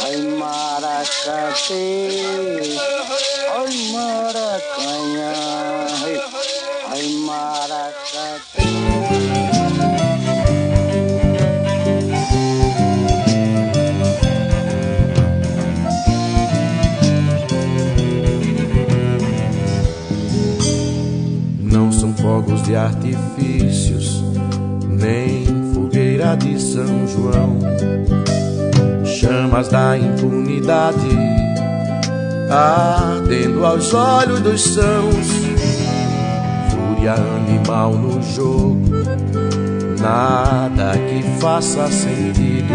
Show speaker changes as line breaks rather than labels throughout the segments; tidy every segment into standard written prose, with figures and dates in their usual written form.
Ai maracate, ai maracanha, ai maracate.
Não são fogos de artifícios, nem fogueira de São João, chamas da impunidade ardendo aos olhos dos sãos, fúria animal no jogo, nada que faça sentido,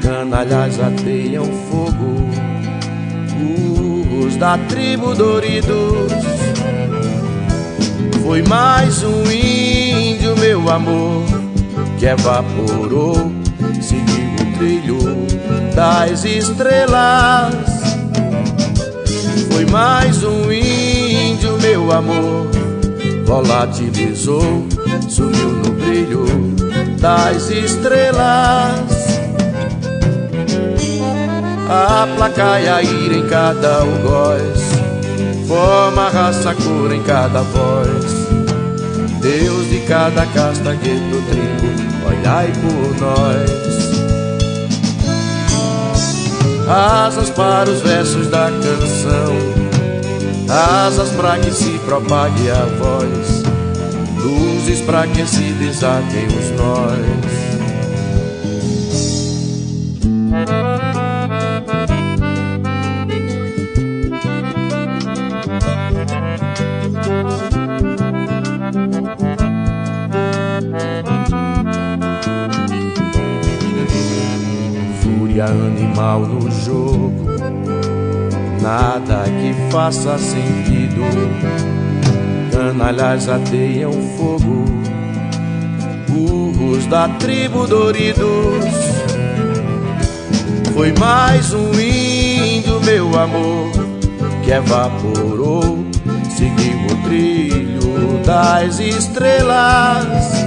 canalhas ateiam fogo, os da tribo Doridos. Foi mais um índio, meu amor, que evaporou, seguiu o trilho das estrelas. Foi mais um índio, meu amor, volatilizou, sumiu no brilho das estrelas. A placa e a ira em cada algoz, forma, raça, cor em cada voz, Deus de cada casta, gueto, tribo, olhai por nós. Asas para os versos da canção, asas para que se propague a voz, luzes para que se desatem os nós. Fúria animal no jogo, nada que faça sentido, canalhas ateiam fogo, burros da tribo Doridos. Foi mais um índio, meu amor, que evaporou, seguiu o trilho das estrelas.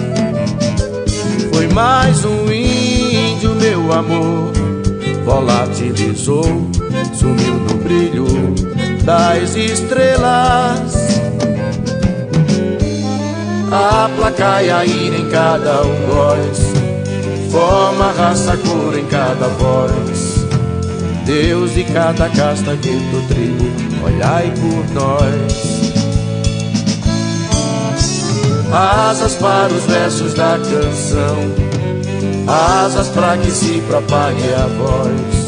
Foi mais um índio, meu amor, volatilizou, sumiu no brilho das estrelas. A placa e a ira em cada algoz, forma, raça, cor em cada voz, Deus de cada casta, gueto, tribo, olhai por nós. Asas para os versos da canção, asas para que se propague a voz,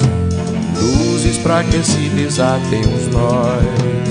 luzes para que se desatem os nós.